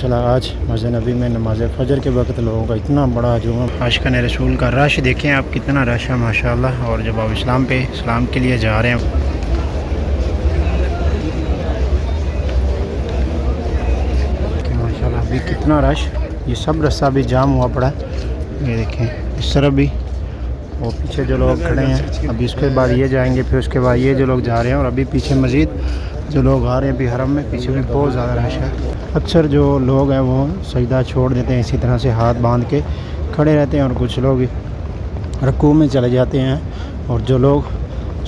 माशाल्लाह आज मस्जिद नबी में नमाज फजर के वक्त लोगों का इतना बड़ा हजूम, आशिकान रसूल का रश देखें आप, कितना रश है माशाल्लाह। और जब आप इस्लाम के लिए जा रहे हैं, माशाल्लाह अभी कितना रश, ये सब रास्ता भी जाम हुआ पड़ा है। ये देखें इस तरफ भी, और पीछे जो लोग खड़े हैं, अभी उसके बाद ये जाएंगे, फिर उसके बाद ये जो लोग जा रहे हैं, और अभी पीछे मज़ीद जो लोग आ रहे हैं अभी हरम में, पीछे भी बहुत ज़्यादा रश है। अक्सर जो लोग हैं वो सजदा छोड़ देते हैं, इसी तरह से हाथ बांध के खड़े रहते हैं, और कुछ लोग रकूዕ में चले जाते हैं, और जो लोग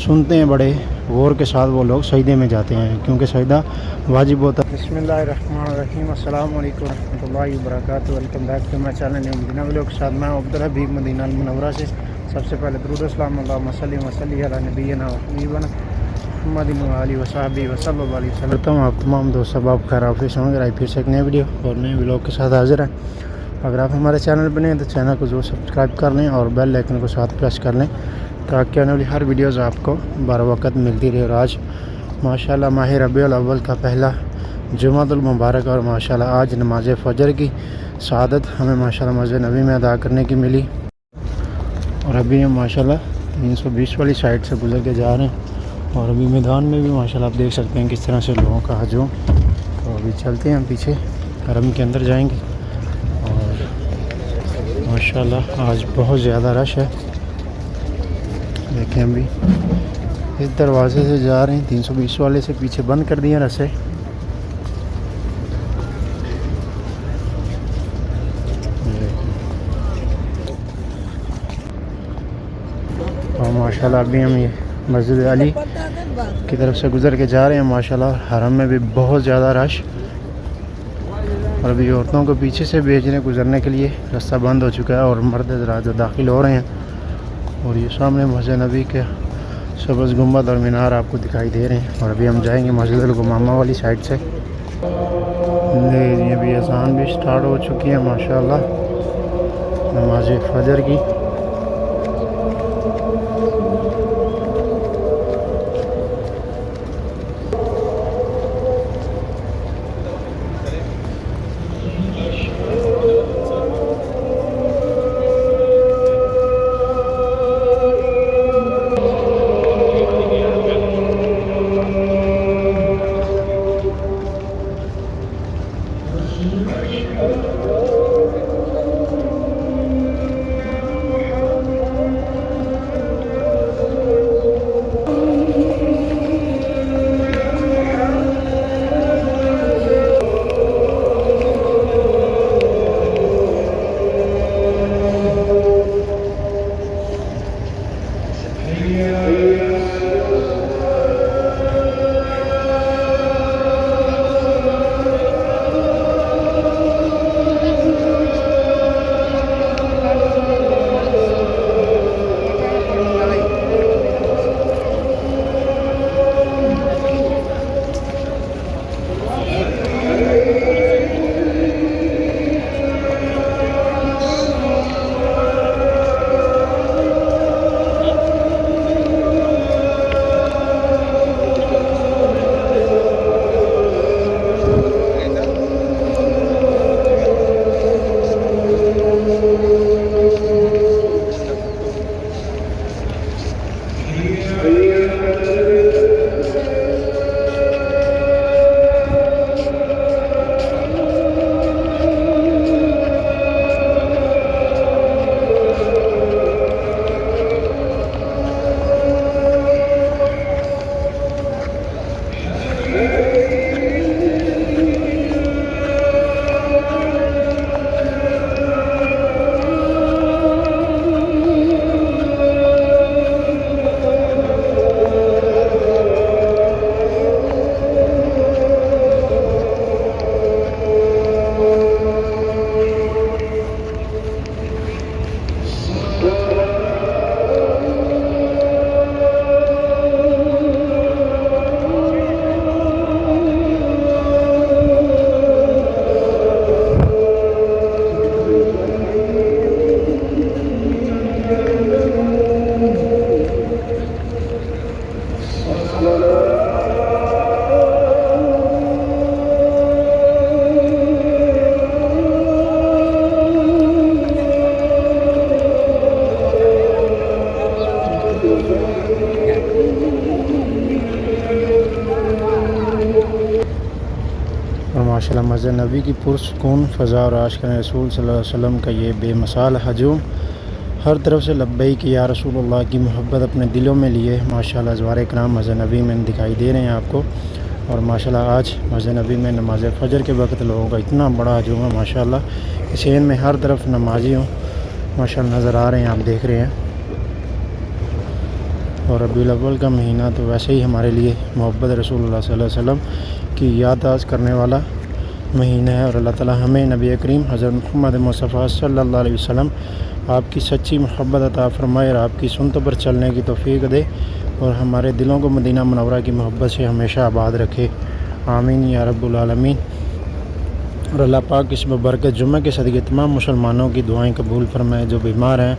सुनते हैं बड़े गौर के साथ वो लोग सजदे में जाते हैं, क्योंकि सजदा वाजिब होता है। बिस्मिल्लाहिर्रहमानिर्रहीम, अस्सलाम वालेकुम रहमतुल्लाहि व बरकातहू। Welcome back to my channel new Madina vlog के साथ मैं अब्दुल हबीब मदीना अल मुनव्वरा से। सबसे पहले दुरूद सलाम अल्लाहुम्मा सल्ली व सल्ली अला नबीना व हबीबना मुहम्मदिन व आलिहि व सहबिहि व सल्लल्लाहु अलैहि वसल्लम। आप तमाम दोस्त सब आप खैर आफियत से होंगे। आई फिर से एक नई वीडियो और नए व्लॉग के साथ हाजिर हैं। अगर आप हमारे चैनल पर नए हैं तो चैनल को ज़रूर सब्सक्राइब कर लें और बेल आइकन को साथ प्रेस कर लें, ताकि आने वाली हर वीडियोज़ आपको बर वक्त मिलती रहे। और आज माशाल्लाह माह रबीउल अव्वल का पहला जुमातुल मुबारक, और माशाल्लाह आज नमाज फजर की सआदत हमें माशाल्लाह मस्जिद नबी में अदा करने की मिली। और अभी हम माशाल्लाह 320 वाली साइड से गुजर के जा रहे हैं, और अभी मैदान में भी माशाल्लाह आप देख सकते हैं किस तरह से लोगों का हजूम। तो अभी चलते हैं हम पीछे हरम के अंदर जाएंगे, और माशाल्लाह आज बहुत ज़्यादा रश है। देखें अभी इस दरवाजे से जा रहे हैं, 320 वाले से पीछे बंद कर दिए रस्ते। और माशाल्लाह अभी हम ये मस्जिद अली की तरफ से गुज़र के जा रहे हैं। माशाल्लाह हरम में भी बहुत ज़्यादा रश, और अभी औरतों को पीछे से भेजने गुज़रने के लिए रास्ता बंद हो चुका है, और मर्द हज़रात जो दाखिल हो रहे हैं। और ये सामने मस्जिद नबी के सब्ज़ गुंबद और मीनार आपको दिखाई दे रहे हैं। और अभी हम जाएंगे मस्जिद अल गुमामा वाली साइड से। ये भी अज़ान भी स्टार्ट हो चुकी है माशाल्लाह नमाज फजर की। माशाल्लाह मस्जिद नबी की पुरसकून फ़ज़ा और आशिक़ रसूल सल्लल्लाहु अलैहि वसल्लम का ये बेमिसाल हजूम, हर तरफ से लब्बैक या रसूलुल्लाह की मोहब्बत अपने दिलों में लिए माशाल्लाह ज़वारे कराम मस्जिद नबी में दिखाई दे रहे हैं आपको। और माशाल्लाह आज मस्जिद नबी में नमाज फ़जर के वक्त लोगों का इतना बड़ा हजूम है माशाल्लाह। इस एन में हर तरफ नमाजी हों माशाल्लाह नज़र आ रहे हैं, आप देख रहे हैं। और रबीउल अव्वल का महीना तो वैसे ही हमारे लिए मोहब्बत रसूलुल्लाह सल्लल्लाहु अलैहि वसल्लम की याद ताज़ करने वाला महीना है। और अल्लाह ताला हमें नबी करीम हज़रत मुहम्मद मुस्तफ़ा सल्लल्लाहु अलैहि वसल्लम आपकी सच्ची मोहब्बत अता फ़रमाए और आपकी सुन्नत पर चलने की तौफ़ीक दे और हमारे दिलों को मदीना मुनव्वरा की मोहब्बत से हमेशा आबाद रखे, आमीन या रब्बुल आलमीन। और अल्लाह पाक इस बरकत जुम्मे के सदक़े तमाम मुसलमानों की दुआएं कबूल फरमाए, जो बीमार हैं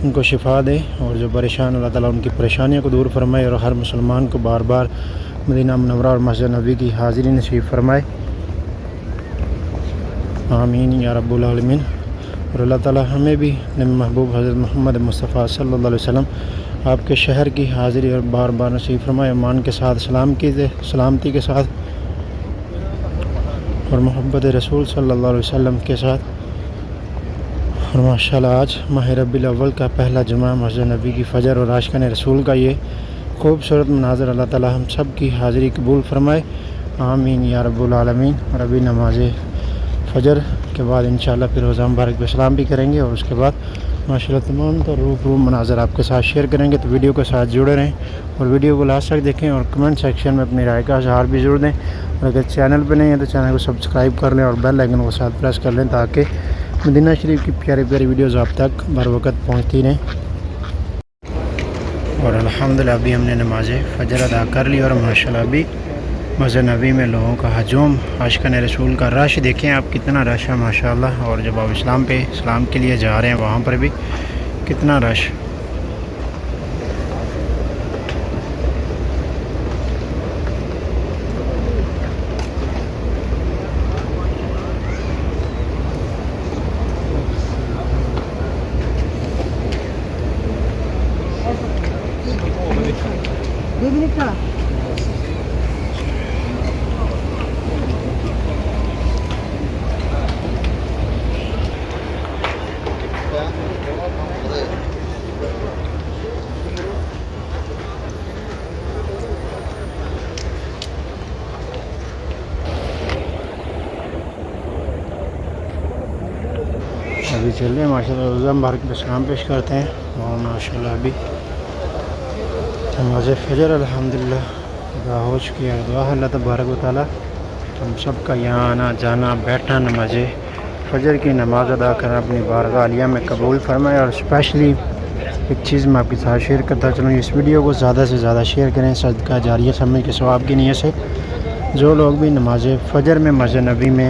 उनको शिफा दे और जो परेशान अल्लाह ताला उनकी परेशानियों को दूर फरमाए और हर मुसलमान को बार बार मदीना मुनव्वरा और मस्जिद नबी की हाज़िरी नसीब फरमाए, आमीन या रब्बुल आलमीन। और अल्लाह ताला हमें भी नबी महबूब हज़रत मुहम्मद मुस्तफ़ा सल्लल्लाहु अलैहि वसल्लम आपके शहर की हाज़िरी और बार बार नसीब फरमाए, ईमान के साथ सलामती के साथ और मोहब्बत रसूल सल्लल्लाहु अलैहि वसल्लम के साथ। और माशाल्लाह आज माह रबीउल अव्वल का पहला जुमा मस्जिद नबी की फ़जर और आशिक़ान रसूल का ये खूबसूरत मनाज़र अल्लाह ताला हम सब की हाज़िरी कबूल फरमाए, आमीन या रब्बुल आलमीन। और अभी नमाज फ़जर के बाद इंशाअल्लाह फिर रोज़ा मुबारक पे सलाम भी करेंगे और उसके बाद माशाल्लाह तमाम तो रूबरू मनाज़र आपके साथ शेयर करेंगे। तो वीडियो के साथ जुड़े रहें और वीडियो को लास्ट तक देखें और कमेंट सेक्शन में अपनी राय का इज़हार भी ज़रूर दें। और अगर चैनल पर नहीं है तो चैनल को सब्सक्राइब कर लें और बेल आइकन को साथ प्रेस कर लें ताकि मदीना शरीफ की प्यारी प्यारी वीडियोज़ आप तक बर वक़्त पहुँचती रहें। और अल्हम्दुलिल्लाह अभी हमने नमाज फ़जर अदा कर ली और माशाल्लाह अभी मस्जिद नबी में लोगों का हजूम, आशिक़ान रसूल का रश देखें आप कितना रश है माशाल्लाह। और जब आप इस्लाम के लिए जा रहे हैं वहाँ पर भी कितना रश। अभी चल रहे हैं माशाल्लाह रोज़ा मुबारक पे सलाम पेश करते हैं और माशाल्लाह अभी नमाज़ फ़जर अल्हम्दुलिल्लाह हो चुकी है। दुआ अल्लाह तबारक व तआला हम सब का यहाँ आना जाना बैठना नमाज फ़जर की नमाज़ अदा करना अपनी बारगाह आलिया में कबूल फरमाए। और स्पेशली एक चीज़ मैं आपके साथ शेयर करता चलूँ, इस वीडियो को ज़्यादा से ज़्यादा शेयर करें सदका जारिया समझ के सवाब की नीयत से। जो लोग भी नमाज फ़जर में मस्जिद नबी में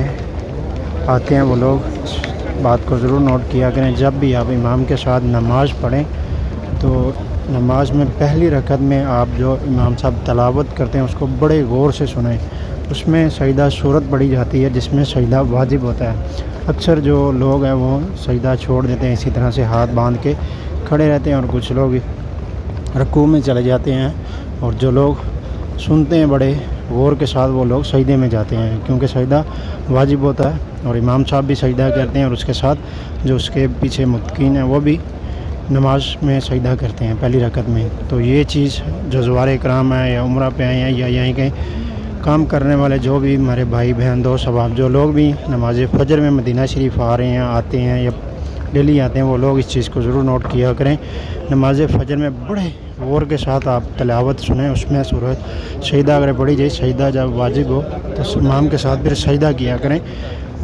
आते हैं वो लोग बात को ज़रूर नोट किया करें, जब भी आप इमाम के साथ नमाज़ पढ़ें तो नमाज में पहली रकत में आप जो इमाम साहब तलावत करते हैं उसको बड़े गौर से सुनें। उसमें सजदा सूरत पढ़ी जाती है जिसमें सजदा वाजिब होता है। अक्सर जो लोग हैं वो सजदा छोड़ देते हैं, इसी तरह से हाथ बांध के खड़े रहते हैं और कुछ लोग रुकू में चले जाते हैं। और जो लोग सुनते हैं बड़े गौर के साथ वो लोग सजदे में जाते हैं, क्योंकि सजदा वाजिब होता है और इमाम साहब भी सजदा करते हैं और उसके साथ जो उसके पीछे मुत्कीन हैं वो भी नमाज में सजदा करते हैं पहली रकत में। तो ये चीज़ जो ज़वारे कराम हैं या उम्रा पे आए हैं या यहीं कहीं काम करने वाले जो भी हमारे भाई बहन दोस्त अहबाब जो लोग भी नमाज फ़जर में मदीना शरीफ आ रहे हैं आते हैं या डेली आते हैं वो लोग इस चीज़ को ज़रूर नोट किया करें। नमाज फ़जर में बड़े गौर के साथ आप तलावत सुनें, उसमें सूरत सजदा अगर पढ़ी जाए, सजदा जब वाजिब हो तो इमाम के साथ फिर सजदा किया करें।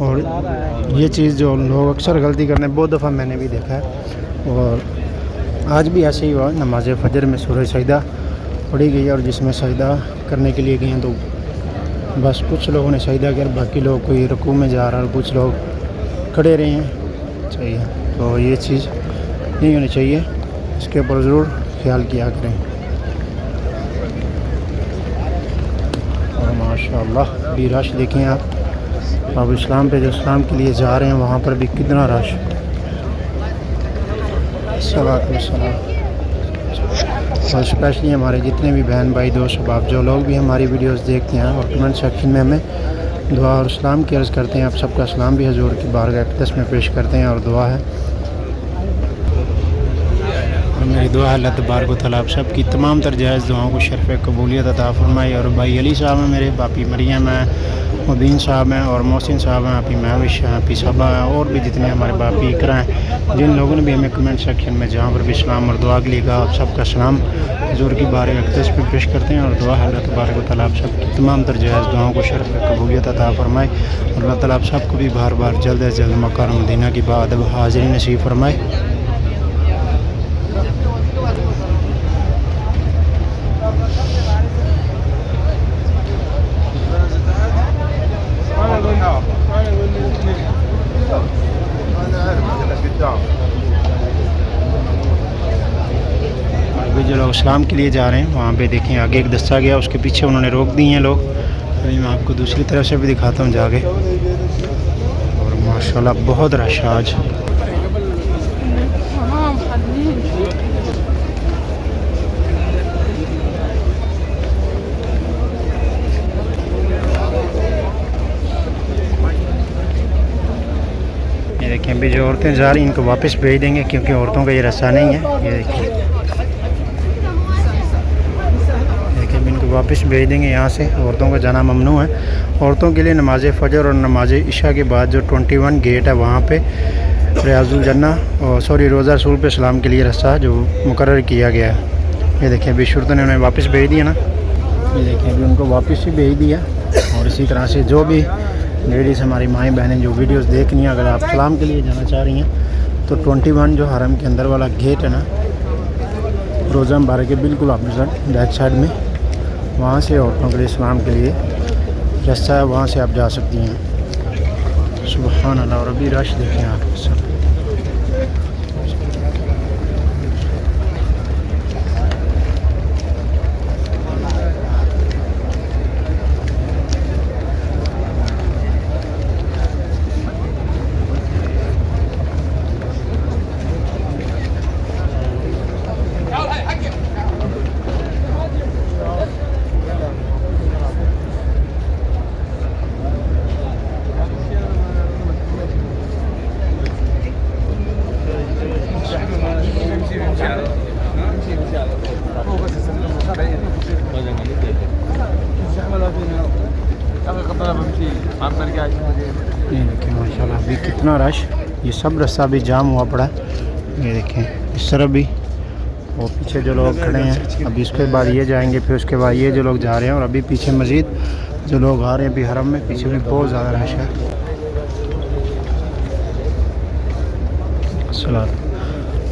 और ये चीज़ जो लोग अक्सर गलती करते हैं बहुत दफ़ा मैंने भी देखा है और आज भी ऐसे ही हुआ। नमाज फ़जर में सूरत सजदा पढ़ी गई और जिसमें सजदा करने के लिए गए हैं तो बस कुछ लोगों ने सजदा किया, बाकी लोग कोई रुकू में जा रहा है और कुछ लोग खड़े रहे हैं। सही है, तो ये चीज़ नहीं होनी चाहिए, इसके ऊपर ज़रूर ख्याल किया करें। और माशाअल्लाह भी रश देखें आप, अब इस्लाम पे जो इस्लाम के लिए जा रहे हैं वहाँ पर भी कितना रश। और स्पेशली हमारे जितने भी बहन भाई दोस्त अहबाब जो लोग भी हमारी वीडियोस देखते हैं और कमेंट सेक्शन में हमें دعا اور اسلام کی عرض کرتے ہیں. آپ سب کا اسلام بھی حضور کی بارگاہ اقدس میں پیش کرتے ہیں اور دعا ہے اور میری دعا ہے اللہ تبارک و تعالیٰ آپ سب کی تمام تر جائز دعاؤں کو شرف قبولیت عطا فرمائے. اور بھائی علی صاحب ہیں میرے، باپی مریم ہیں، مبین صاحب ہیں اور محسن صاحب ہیں، آپی مہوش ہیں، آپی صاحبہ ہیں، اور بھی جتنے ہمارے باپی اقرا ہیں، جن لوگوں نے بھی ہمیں کمنٹ سیکشن میں جہاں پر بھی اسلام اور دعا کے لیے کہا، آپ سب کا سلام حضور کی بارگاہ اقدس پہ پیش کرتے ہیں اور دعا ہے اللہ تبارک و تعالیٰ آپ سب کی تمام تر جائز دعاؤں کو شرف قبولیت عطا فرمائے اور اللہ تعالیٰ آپ سب کو بھی بار بار جلد از جلد مکہ اور مدینہ کی باادب حاضری نصیب فرمائے. ابھی جو لوگ اسلام کے لیے جا رہے ہیں وہاں پہ دیکھیں آگے ایک دستہ گیا، اس کے پیچھے انہوں نے روک دی ہیں لوگ. ابھی میں آپ کو دوسری طرف سے بھی دکھاتا ہوں جا کے. اور ماشاءاللہ بہت رش ہے آج. یہ دیکھیں ابھی جو عورتیں جا رہی ہیں ان کو واپس بھیج دیں گے کیونکہ عورتوں کا یہ راستہ نہیں ہے. یہ دیکھیں ان کو واپس بھیج دیں گے یہاں سے. عورتوں کا جانا ممنوع ہے. عورتوں کے لیے نماز فجر اور نماز عشاء کے بعد جو 21 گیٹ ہے وہاں پہ ریاض الجنہ اور روضہ رسول پہ اسلام کے لیے راستہ جو مقرر کیا گیا ہے. یہ دیکھیں ابھی شرطوں نے انہیں واپس بھیج دیا نا. یہ دیکھیں ابھی ان کو واپس ہی بھیج دیا. اور اسی طرح سے جو بھی لیڈیز ہماری مائیں بہنیں جو ویڈیوز دیکھنی ہیں، اگر آپ اسلام کے لیے جانا چاہ رہی ہیں تو 21 جو حرم کے اندر والا گیٹ ہے نا، روزہ مبارک کے بالکل اپوزٹ بیک سائڈ میں، وہاں سے عورتوں کے لیے اسلام کے لیے راستہ ہے، وہاں سے آپ جا سکتی ہیں. سبحان اللہ. اور ابھی رش دیکھیں آپ سب. یہ دیکھیں ماشاء اللہ ابھی کتنا رش. یہ سب راستہ بھی جام ہوا پڑا ہے. یہ دیکھیں اس طرف بھی اور پیچھے جو لوگ کھڑے ہیں. ابھی اس کے بعد یہ جائیں گے، پھر اس کے بعد یہ جو لوگ جا رہے ہیں، اور ابھی پیچھے مزید جو لوگ آ رہے ہیں ابھی حرم میں پیچھے بھی بہت زیادہ رش ہے.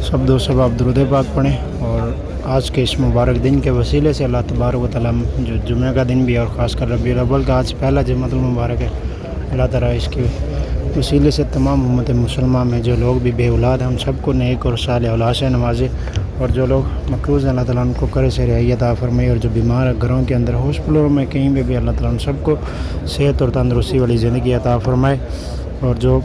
سب دو سب آپ درود پاک پڑھیں. اور آج کے اس مبارک دن کے وسیلے سے اللہ تبارک و تعالیٰ جو جمعہ کا دن بھی ہے اور خاص کر ربیع الاول کا آج پہلا جمعۃ المبارک ہے، اللہ تعالیٰ اس کے وسیلے سے تمام امت مسلمہ میں جو لوگ بھی بے اولاد ہیں ہم سب کو نیک اور صالح اولاد سے نوازے. اور جو لوگ مقروض ہیں اللہ تعالیٰ ان کو قرض سے رہائی عطا فرمائے. اور جو بیمار ہے گھروں کے اندر ہاسپٹلوں میں کہیں پہ بھی اللہ تعالیٰ ان سب کو صحت اور تندرستی والی زندگی عطا فرمائے. اور جو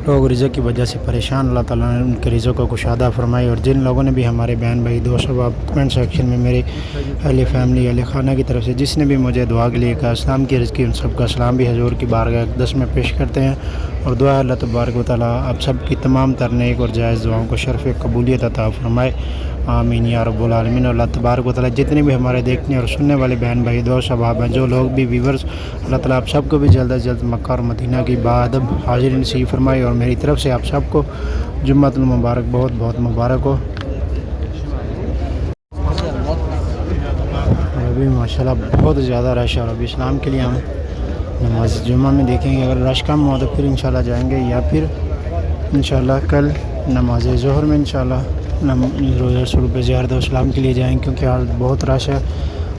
لوگ رزق کی وجہ سے پریشان اللہ تعالیٰ نے ان کے رزق کو کشادہ فرمائے. اور جن لوگوں نے بھی ہمارے بہن بھائی دوست آپ کمنٹ سیکشن میں میرے اہل فیملی اہل خانہ کی طرف سے جس نے بھی مجھے دعا کے لیے کہا اسلام کی رزق کی، ان سب کا سلام بھی حضور کی بارگاہ اقدس میں پیش کرتے ہیں. اور دعا ہے اللہ تبارک و تعالیٰ آپ سب کی تمام تر نیک اور جائز دعاؤں کو شرف قبولیت عطا فرمائے. آمین یا رب العالمین. اور اللہ تبارک و تعالیٰ جتنے بھی ہمارے دیکھنے اور سننے والے بہن بھائی دوست احباب ہیں، جو لوگ بھی ویورز، اللہ تعالیٰ آپ سب کو بھی جلد از جلد مکہ اور مدینہ کی باادب حاضری نصیب فرمائے. اور میری طرف سے آپ سب کو جمعۃ المبارک بہت بہت مبارک ہو. ابھی ماشاءاللہ بہت زیادہ رش ہے. اور ابھی اسلام کے لیے ہم نماز جمعہ میں دیکھیں گے، اگر رش کم ہو تو پھر انشاءاللہ جائیں گے، یا پھر انشاءاللہ کل نماز ظہر میں انشاءاللہ روزہ رسول پہ زیارت اسلام کے لیے جائیں، کیونکہ آج بہت رش ہے.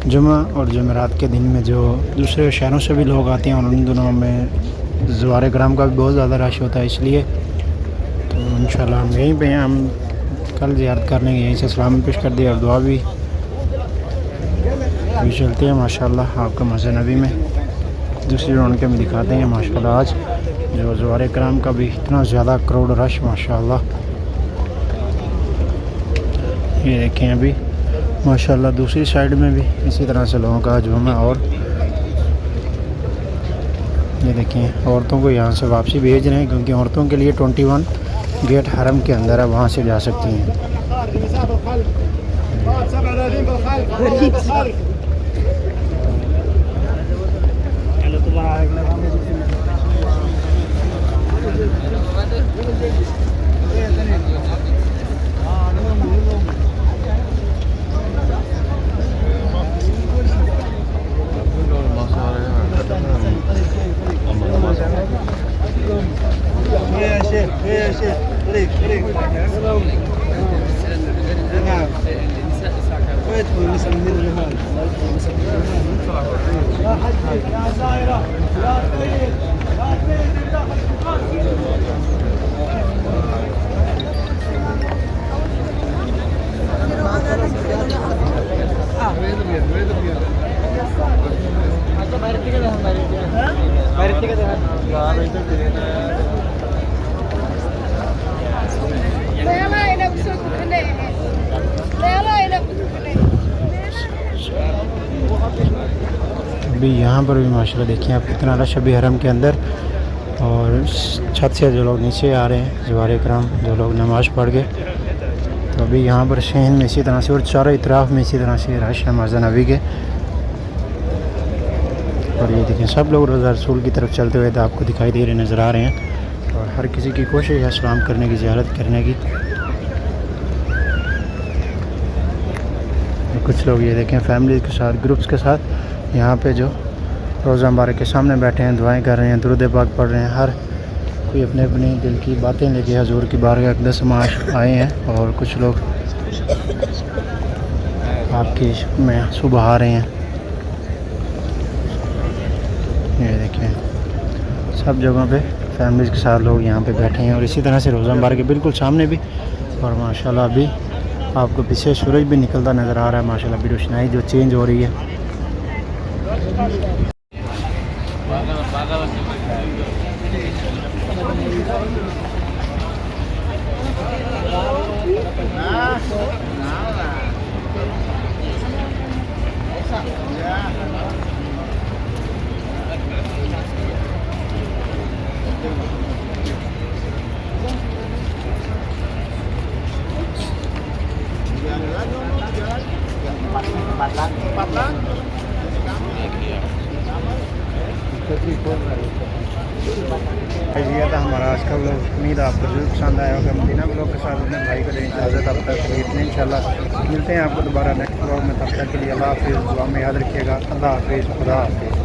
جمعہ اور جمعرات کے دن میں جو دوسرے شہروں سے بھی لوگ آتے ہیں اور ان دنوں میں زوار کرام کا بھی بہت زیادہ رش ہوتا ہے، اس لیے تو انشاءاللہ ہم یہیں پہ ہیں. ہم کل زیارت کرنے کے یہیں سے سلام پیش کر دیا اور دعا بھی چلتے ہیں. ماشاءاللہ آپ کو مسجد نبی میں دوسری رونق میں دکھاتے ہیں. ماشاءاللہ آج جو زوار کرام کا بھی اتنا زیادہ کروڑ رش ماشاءاللہ. یہ دیکھیں ابھی ماشاءاللہ دوسری سائیڈ میں بھی اسی طرح سے لوگوں کا جمعہ. اور یہ دیکھیں عورتوں کو یہاں سے واپسی بھیج رہے ہیں کیونکہ عورتوں کے لیے 21 گیٹ حرم کے اندر ہے، وہاں سے جا سکتی ہیں۔ ابھی یہاں پر بھی ماشاءاللہ دیکھیں آپ کتنا رش ابھی حرم کے اندر، اور چھت سے جو لوگ نیچے آ رہے ہیں زوار کرام جو لوگ نماز پڑھ گئے، تو ابھی یہاں پر شہن میں اسی طرح سے اور چاروں اطراف میں اسی طرح سے رش ہے مسجد نبوی کے۔ اور یہ دیکھیں سب لوگ روضہ رسول کی طرف چلتے ہوئے آپ کو دکھائی دے رہے نظر آ رہے ہیں، اور ہر کسی کی کوشش ہے سلام کرنے کی، زیارت کرنے کی۔ کچھ لوگ یہ دیکھیں فیملی کے ساتھ، گروپس کے ساتھ یہاں پہ جو روزہ مبارک کے سامنے بیٹھے ہیں، دعائیں کر رہے ہیں، درود پاک پڑھ رہے ہیں، ہر کوئی اپنے اپنے دل کی باتیں لے کے حضور کی بارگاہ اقدس میں آئے ہیں، اور کچھ لوگ آپ کی میں صبح آ رہے ہیں۔ یہ دیکھیں سب جگہوں پہ فیملیز کے ساتھ لوگ یہاں پہ بیٹھے ہیں، اور اسی طرح سے روزہ مبارک کے بالکل سامنے بھی، اور ماشاءاللہ ابھی آپ کو پیچھے سورج بھی نکلتا نظر آ رہا ہے، ماشاءاللہ ابھی روشنائی جو چینج ہو رہی ہے۔ یہ تھا ہمارا آج کا ولاگ، امید آپ کو ضرور پسند آیا ہوگا۔ مدینہ ولاگ کے ساتھ اپنے بھائی کو دیں اجازت، اب تک اتنے انشاءاللہ ملتے ہیں آپ کو دوبارہ نیکسٹ ولاگ میں، تب تک کے لیے اللہ حافظ، دعا میں یاد رکھیے گا۔ اللہ حافظ، خدا حافظ۔